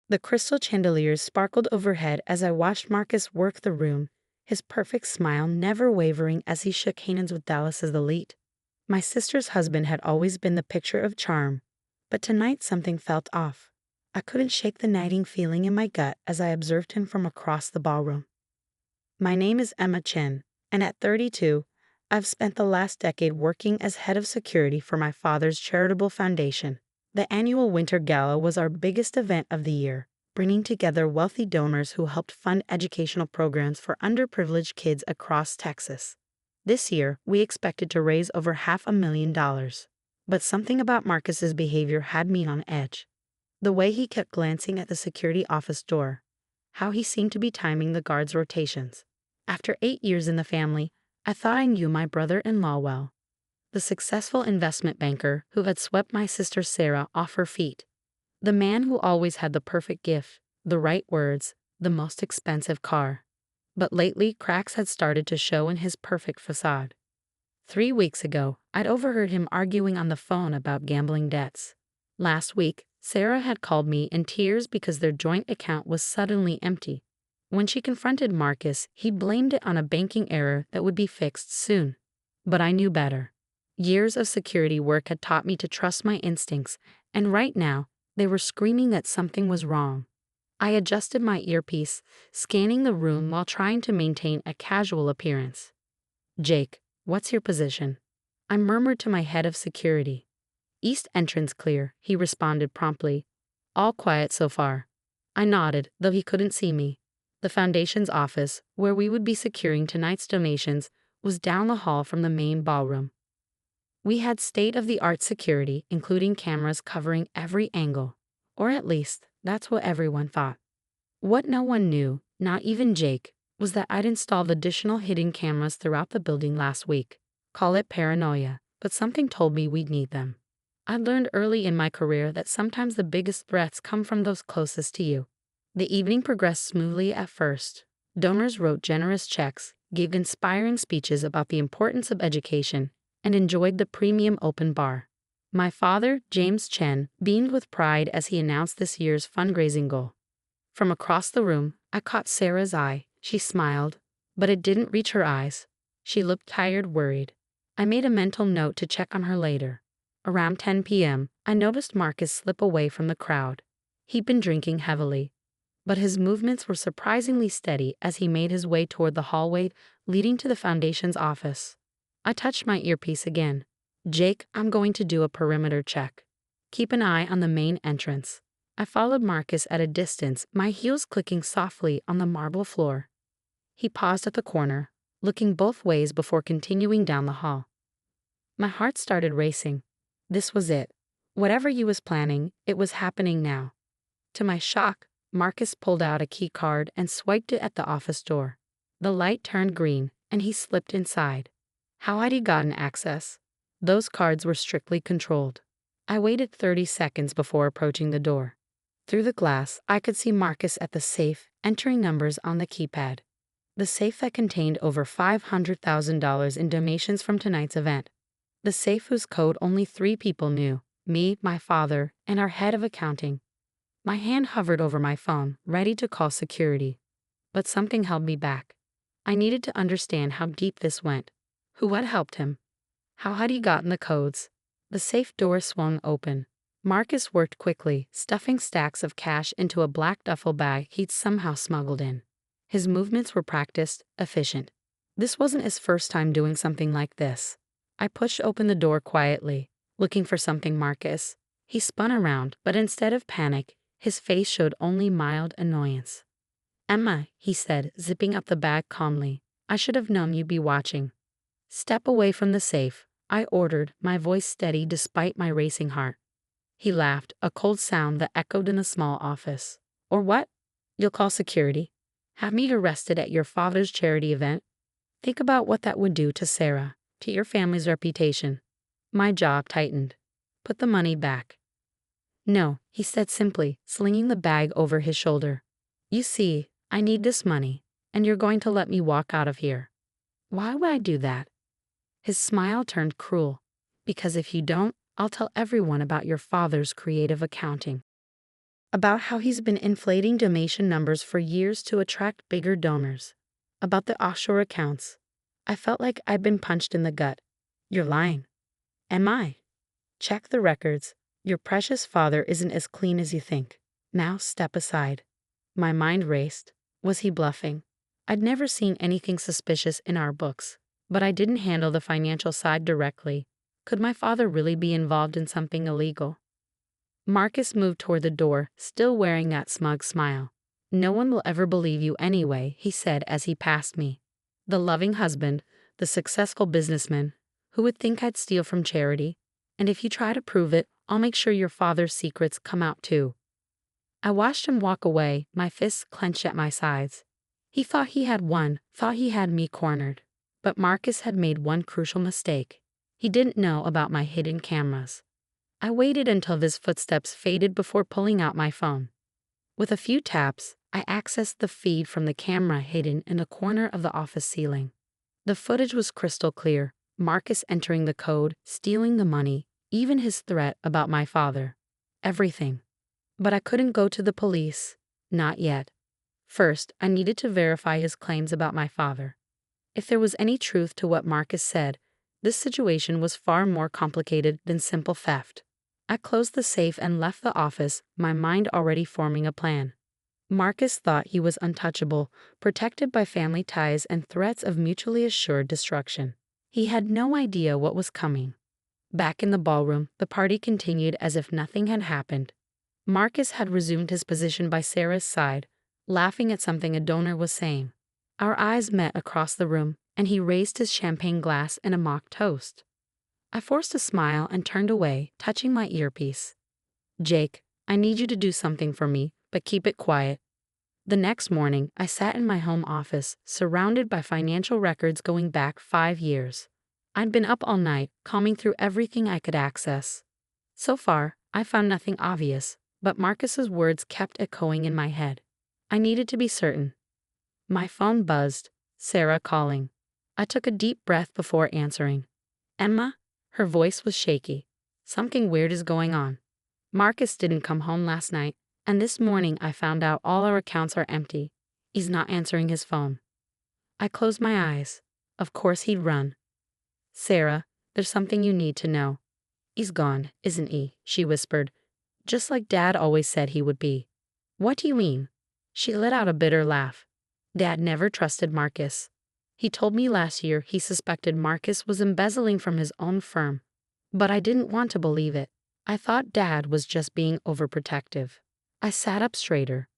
The crystal chandeliers sparkled overhead as I watched Marcus work the room, his perfect smile never wavering as he shook hands with Dallas's elite. My sister's husband had always been the picture of charm, but tonight something felt off. I couldn't shake the nagging feeling in my gut as I observed him from across the ballroom. My name is Emma Chen, and at 32, I've spent the last decade working as head of security for my father's charitable foundation. The annual Winter Gala was our biggest event of the year, bringing together wealthy donors who helped fund educational programs for underprivileged kids across Texas. This year, we expected to raise over $500,000. But something about Marcus's behavior had me on edge. The way he kept glancing at the security office door, how he seemed to be timing the guards' rotations. After 8 years in the family, I thought I knew my brother-in-law well. The successful investment banker who had swept my sister Sarah off her feet. The man who always had the perfect gift, the right words, the most expensive car. But lately, cracks had started to show in his perfect facade. 3 weeks ago, I'd overheard him arguing on the phone about gambling debts. Last week, Sarah had called me in tears because their joint account was suddenly empty. When she confronted Marcus, he blamed it on a banking error that would be fixed soon. But I knew better. Years of security work had taught me to trust my instincts, and right now, they were screaming that something was wrong. I adjusted my earpiece, scanning the room while trying to maintain a casual appearance. "Jake, what's your position?" I murmured to my head of security. "East entrance clear," he responded promptly. "All quiet so far." I nodded, though he couldn't see me. The foundation's office, where we would be securing tonight's donations, was down the hall from the main ballroom. We had state-of-the-art security, including cameras covering every angle. Or at least, that's what everyone thought. What no one knew, not even Jake, was that I'd installed additional hidden cameras throughout the building last week. Call it paranoia, but something told me we'd need them. I learned early in my career that sometimes the biggest threats come from those closest to you. The evening progressed smoothly at first. Donors wrote generous checks, gave inspiring speeches about the importance of education, and enjoyed the premium open bar. My father, James Chen, beamed with pride as he announced this year's fundraising goal. From across the room, I caught Sarah's eye. She smiled, but it didn't reach her eyes. She looked tired, worried. I made a mental note to check on her later. Around 10 p.m., I noticed Marcus slip away from the crowd. He'd been drinking heavily, but his movements were surprisingly steady as he made his way toward the hallway leading to the foundation's office. I touched my earpiece again. "Jake, I'm going to do a perimeter check. Keep an eye on the main entrance." I followed Marcus at a distance, my heels clicking softly on the marble floor. He paused at the corner, looking both ways before continuing down the hall. My heart started racing. This was it. Whatever he was planning, it was happening now. To my shock, Marcus pulled out a key card and swiped it at the office door. The light turned green, and he slipped inside. How had he gotten access? Those cards were strictly controlled. I waited 30 seconds before approaching the door. Through the glass, I could see Marcus at the safe, entering numbers on the keypad. The safe that contained over $500,000 in donations from tonight's event. The safe whose code only 3 people knew: me, my father, and our head of accounting. My hand hovered over my phone, ready to call security. But something held me back. I needed to understand how deep this went. Who had helped him? How had he gotten the codes? The safe door swung open. Marcus worked quickly, stuffing stacks of cash into a black duffel bag he'd somehow smuggled in. His movements were practiced, efficient. This wasn't his first time doing something like this. I pushed open the door quietly, looking for something Marcus. He spun around, but instead of panic, his face showed only mild annoyance. "Emma," he said, zipping up the bag calmly. "I should have known you'd be watching." "Step away from the safe," I ordered, my voice steady despite my racing heart. He laughed, a cold sound that echoed in the small office. "Or what? You'll call security? Have me arrested at your father's charity event? Think about what that would do to Sarah, to your family's reputation." My jaw tightened. "Put the money back." "No," he said simply, slinging the bag over his shoulder. "You see, I need this money, and you're going to let me walk out of here." "Why would I do that?" His smile turned cruel. "Because if you don't, I'll tell everyone about your father's creative accounting." about how he's been inflating donation numbers for years to attract bigger donors, about the offshore accounts. I felt like I'd been punched in the gut. You're lying. Am I? Check the records. Your precious father isn't as clean as you think. Now step aside. My mind raced. Was he bluffing? I'd never seen anything suspicious in our books, but I didn't handle the financial side directly. Could my father really be involved in something illegal? Marcus moved toward the door, still wearing that smug smile. No one will ever believe you anyway, he said as he passed me. The loving husband, the successful businessman, who would think I'd steal from charity? And if you try to prove it, I'll make sure your father's secrets come out too. I watched him walk away, my fists clenched at my sides. He thought he had won, thought he had me cornered. But Marcus had made one crucial mistake. He didn't know about my hidden cameras. I waited until his footsteps faded before pulling out my phone. With a few taps, I accessed the feed from the camera hidden in a corner of the office ceiling. The footage was crystal clear, Marcus entering the code, stealing the money, even his threat about my father. Everything. But I couldn't go to the police. Not yet. First, I needed to verify his claims about my father. If there was any truth to what Marcus said, this situation was far more complicated than simple theft. I closed the safe and left the office, my mind already forming a plan. Marcus thought he was untouchable, protected by family ties and threats of mutually assured destruction. He had no idea what was coming. Back in the ballroom, the party continued as if nothing had happened. Marcus had resumed his position by Sarah's side, laughing at something a donor was saying. Our eyes met across the room, and he raised his champagne glass in a mock toast. I forced a smile and turned away, touching my earpiece. Jake, I need you to do something for me, but keep it quiet. The next morning, I sat in my home office, surrounded by financial records going back 5 years. I'd been up all night, combing through everything I could access. So far, I found nothing obvious, but Marcus's words kept echoing in my head. I needed to be certain. My phone buzzed. Sarah calling. I took a deep breath before answering. Emma? Her voice was shaky. Something weird is going on. Marcus didn't come home last night, and this morning I found out all our accounts are empty. He's not answering his phone. I closed my eyes. Of course he'd run. Sarah, there's something you need to know. He's gone, isn't he? She whispered. Just like Dad always said he would be. What do you mean? She let out a bitter laugh. Dad never trusted Marcus. He told me last year he suspected Marcus was embezzling from his own firm. But I didn't want to believe it. I thought Dad was just being overprotective. I sat up straighter.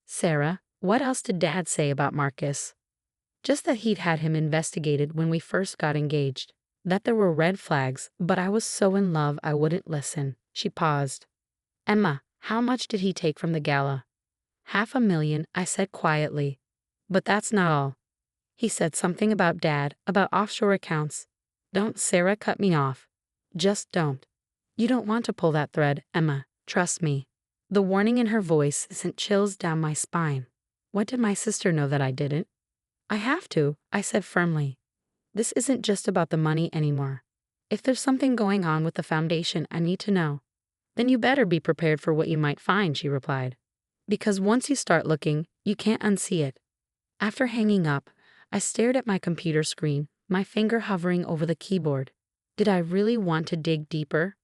Sarah, what else did Dad say about Marcus? Just that he'd had him investigated when we first got engaged. That there were red flags, but I was so in love I wouldn't listen. She paused. Emma, how much did he take from the gala? $500,000, I said quietly. But that's not all. He said something about Dad, about offshore accounts. Don't, Sarah cut me off. Just don't. You don't want to pull that thread, Emma. Trust me. The warning in her voice sent chills down my spine. What did my sister know that I didn't? I have to, I said firmly. This isn't just about the money anymore. If there's something going on with the foundation I need to know, then you better be prepared for what you might find, she replied. Because once you start looking, you can't unsee it. After hanging up, I stared at my computer screen, my finger hovering over the keyboard. Did I really want to dig deeper?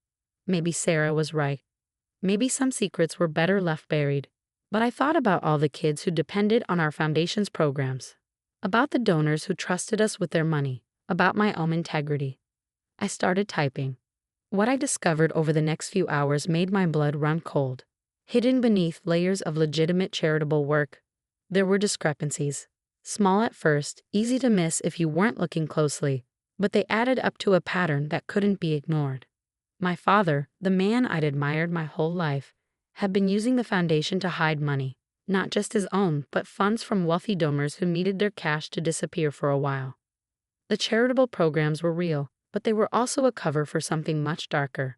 Maybe Sarah was right. Maybe some secrets were better left buried. But I thought about all the kids who depended on our foundation's programs. About the donors who trusted us with their money. About my own integrity. I started typing. What I discovered over the next few hours made my blood run cold. Hidden beneath layers of legitimate charitable work, there were discrepancies. Small at first, easy to miss if you weren't looking closely, but they added up to a pattern that couldn't be ignored. My father, the man I'd admired my whole life, had been using the foundation to hide money, not just his own, but funds from wealthy donors who needed their cash to disappear for a while. The charitable programs were real, but they were also a cover for something much darker.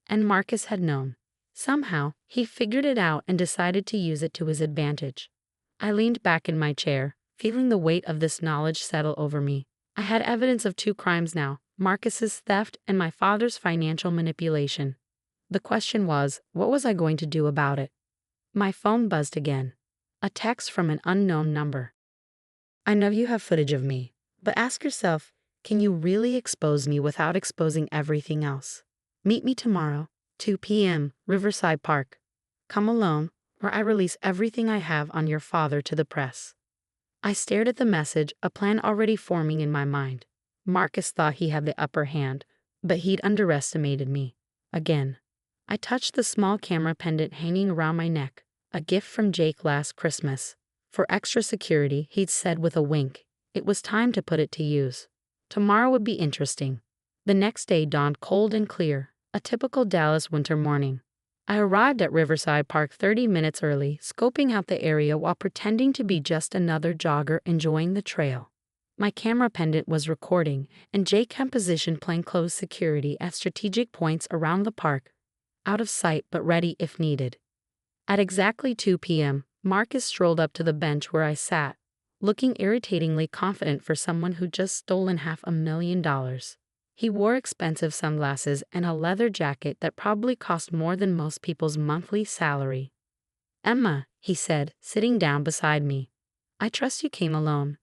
And Marcus had known. Somehow, he figured it out and decided to use it to his advantage. I leaned back in my chair, feeling the weight of this knowledge settle over me. I had evidence of 2 crimes now, Marcus's theft and my father's financial manipulation. The question was, what was I going to do about it? My phone buzzed again. A text from an unknown number. I know you have footage of me, but ask yourself, can you really expose me without exposing everything else? Meet me tomorrow, 2 p.m., Riverside Park. Come alone, or I release everything I have on your father to the press. I stared at the message, a plan already forming in my mind. Marcus thought he had the upper hand, but he'd underestimated me. Again. I touched the small camera pendant hanging around my neck, a gift from Jake last Christmas. For extra security, he'd said with a wink. It was time to put it to use. Tomorrow would be interesting. The next day dawned cold and clear, a typical Dallas winter morning. I arrived at Riverside Park 30 minutes early, scoping out the area while pretending to be just another jogger enjoying the trail. My camera pendant was recording, and Jake had positioned plainclothes security at strategic points around the park, out of sight but ready if needed. At exactly 2 p.m., Marcus strolled up to the bench where I sat, looking irritatingly confident for someone who'd just stolen $500,000. He wore expensive sunglasses and a leather jacket that probably cost more than most people's monthly salary. "Emma," he said, sitting down beside me. "I trust you came alone."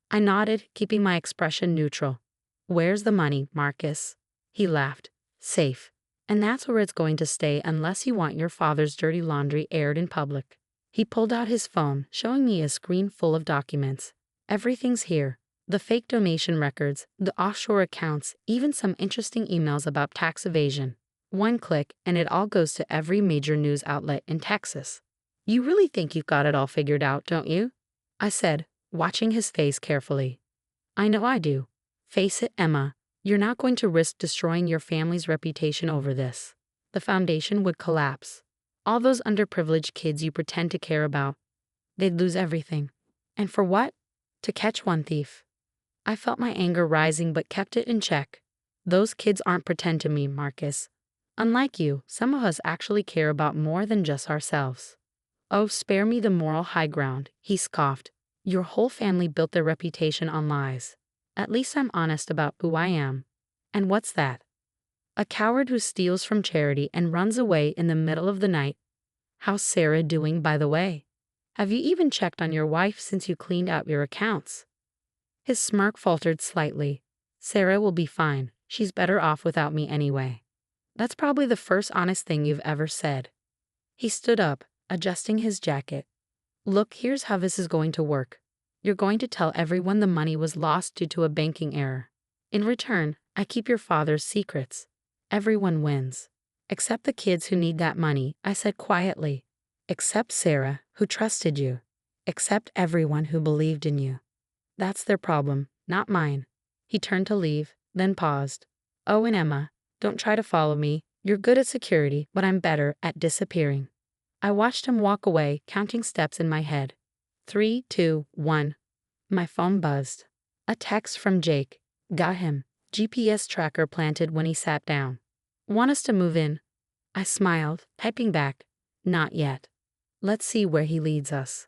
I nodded, keeping my expression neutral. "Where's the money, Marcus?" He laughed. "Safe. And that's where it's going to stay unless you want your father's dirty laundry aired in public." He pulled out his phone, showing me a screen full of documents. "Everything's here. The fake donation records, the offshore accounts, even some interesting emails about tax evasion. One click, and it all goes to every major news outlet in Texas." "You really think you've got it all figured out, don't you?" I said, watching his face carefully. "I know I do. Face it, Emma. You're not going to risk destroying your family's reputation over this. The foundation would collapse. All those underprivileged kids you pretend to care about, they'd lose everything. And for what? To catch one thief." I felt my anger rising but kept it in check. "Those kids aren't pretend to me, Marcus. Unlike you, some of us actually care about more than just ourselves." "Oh, spare me the moral high ground," he scoffed. "Your whole family built their reputation on lies. At least I'm honest about who I am." "And what's that?" "A coward who steals from charity and runs away in the middle of the night. How's Sarah doing, by the way? Have you even checked on your wife since you cleaned out your accounts?" His smirk faltered slightly. "Sarah will be fine. She's better off without me anyway." "That's probably the first honest thing you've ever said." He stood up, adjusting his jacket. "Look, here's how this is going to work. You're going to tell everyone the money was lost due to a banking error. In return, I keep your father's secrets. Everyone wins. Except the kids who need that money," I said quietly. "Except Sarah, who trusted you. Except everyone who believed in you. That's their problem, not mine." He turned to leave, then paused. "Oh, and Emma, don't try to follow me. You're good at security, but I'm better at disappearing." I watched him walk away, counting steps in my head. 3, 2, 1. My phone buzzed. A text from Jake. "Got him. GPS tracker planted when he sat down. Want us to move in?" I smiled, typing back, "Not yet. Let's see where he leads us."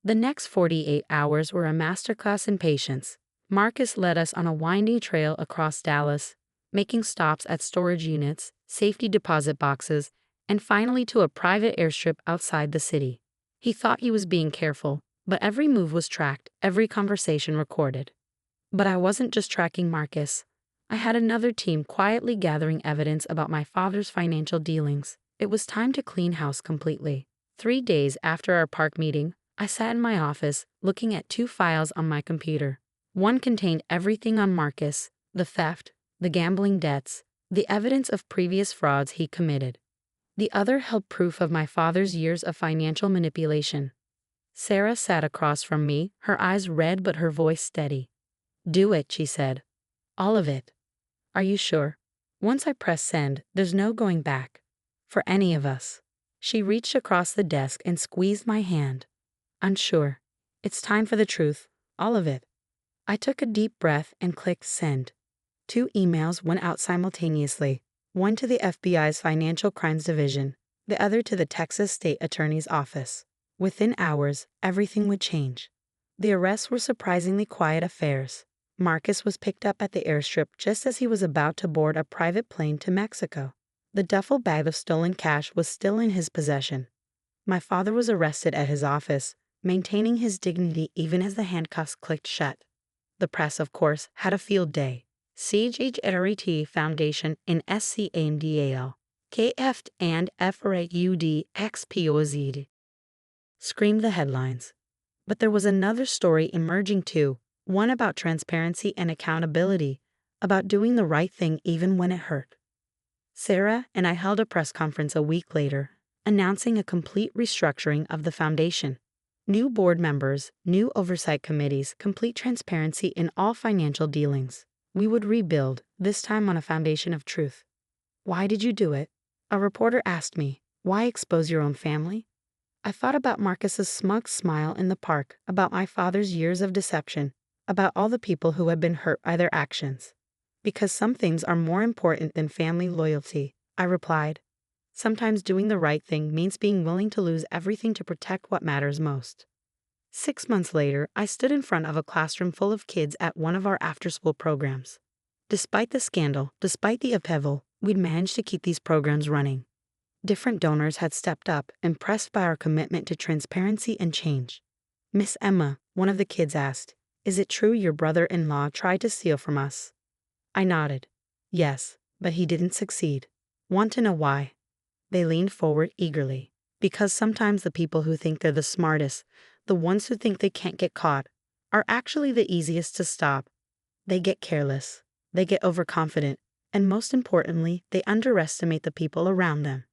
The next 48 hours were a masterclass in patience. Marcus led us on a winding trail across Dallas, making stops at storage units, safety deposit boxes, and finally to a private airstrip outside the city. He thought he was being careful, but every move was tracked, every conversation recorded. But I wasn't just tracking Marcus. I had another team quietly gathering evidence about my father's financial dealings. It was time to clean house completely. 3 days after our park meeting, I sat in my office, looking at 2 files on my computer. One contained everything on Marcus: the theft, the gambling debts, the evidence of previous frauds he committed. The other held proof of my father's years of financial manipulation. Sarah sat across from me, her eyes red but her voice steady. "Do it," she said. "All of it." "Are you sure?" "Once I press send, there's no going back. For any of us." She reached across the desk and squeezed my hand. "Unsure. It's time for the truth. All of it." I took a deep breath and clicked send. 2 emails went out simultaneously, one to the FBI's Financial Crimes Division, the other to the Texas State Attorney's Office. Within hours, everything would change. The arrests were surprisingly quiet affairs. Marcus was picked up at the airstrip just as he was about to board a private plane to Mexico. The duffel bag of stolen cash was still in his possession. My father was arrested at his office, maintaining his dignity even as the handcuffs clicked shut. The press, of course, had a field day. CHRT Foundation in SCAMDAL. KF and FRAUD XPOZ. Screamed the headlines. But there was another story emerging too, one about transparency and accountability, about doing the right thing even when it hurt. Sarah and I held a press conference a week later, announcing a complete restructuring of the foundation. New board members, new oversight committees, complete transparency in all financial dealings. We would rebuild, this time on a foundation of truth. Why did you do it? A reporter asked me. Why expose your own family? I thought about Marcus's smug smile in the park, about my father's years of deception, about all the people who had been hurt by their actions. Because some things are more important than family loyalty, I replied. Sometimes doing the right thing means being willing to lose everything to protect what matters most. 6 months later, I stood in front of a classroom full of kids at one of our after-school programs. Despite the scandal, despite the upheaval, we'd managed to keep these programs running. Different donors had stepped up, impressed by our commitment to transparency and change. Miss Emma, one of the kids asked, "Is it true your brother-in-law tried to steal from us?" I nodded. Yes, but he didn't succeed. Want to know why? They leaned forward eagerly. Because sometimes the people who think they're the smartest, the ones who think they can't get caught, are actually the easiest to stop. They get careless, they get overconfident, and most importantly, they underestimate the people around them.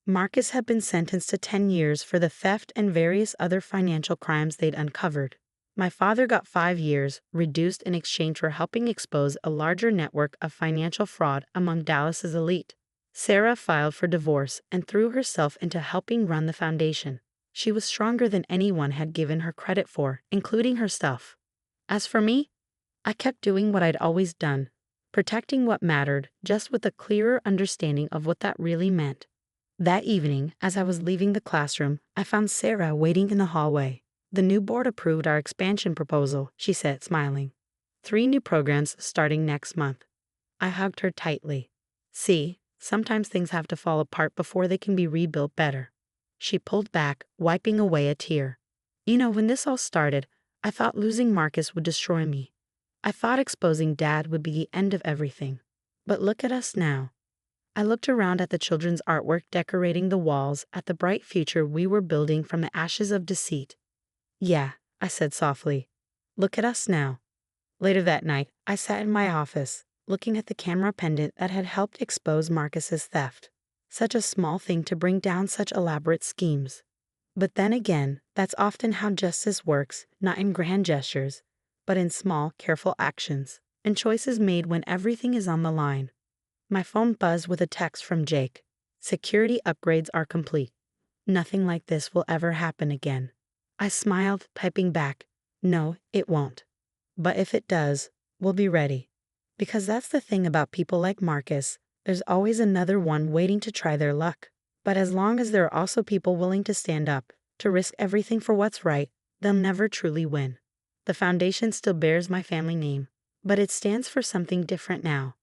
Marcus had been sentenced to 10 years for the theft and various other financial crimes they'd uncovered. My father got 5 years, reduced in exchange for helping expose a larger network of financial fraud among Dallas's elite. Sarah filed for divorce and threw herself into helping run the foundation. She was stronger than anyone had given her credit for, including herself. As for me, I kept doing what I'd always done, protecting what mattered, just with a clearer understanding of what that really meant. That evening, as I was leaving the classroom, I found Sarah waiting in the hallway. "The new board approved our expansion proposal," she said, smiling. 3 new programs starting next month. I hugged her tightly. See, sometimes things have to fall apart before they can be rebuilt better. She pulled back, wiping away a tear. You know, when this all started, I thought losing Marcus would destroy me. I thought exposing Dad would be the end of everything. But look at us now. I looked around at the children's artwork decorating the walls, at the bright future we were building from the ashes of deceit. Yeah, I said softly. Look at us now. Later that night, I sat in my office, looking at the camera pendant that had helped expose Marcus's theft. Such a small thing to bring down such elaborate schemes. But then again, that's often how justice works, not in grand gestures, but in small, careful actions, and choices made when everything is on the line. My phone buzzed with a text from Jake. Security upgrades are complete. Nothing like this will ever happen again. I smiled, typing back, no, it won't. But if it does, we'll be ready. Because that's the thing about people like Marcus, there's always another one waiting to try their luck. But as long as there are also people willing to stand up, to risk everything for what's right, they'll never truly win. The foundation still bears my family name, but it stands for something different now.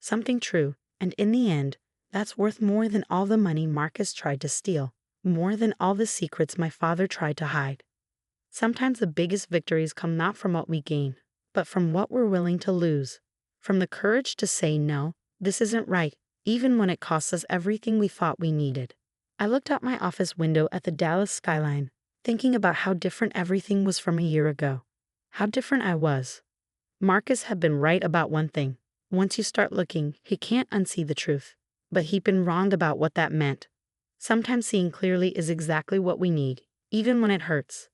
Something true, and in the end, that's worth more than all the money Marcus tried to steal. More than all the secrets my father tried to hide. Sometimes the biggest victories come not from what we gain, but from what we're willing to lose. From the courage to say no, this isn't right, even when it costs us everything we thought we needed. I looked out my office window at the Dallas skyline, thinking about how different everything was from a year ago. How different I was. Marcus had been right about one thing. Once you start looking, he can't unsee the truth. But he'd been wrong about what that meant. Sometimes seeing clearly is exactly what we need, even when it hurts.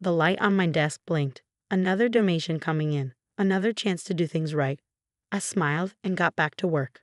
The light on my desk blinked. Another donation coming in. Another chance to do things right. I smiled and got back to work.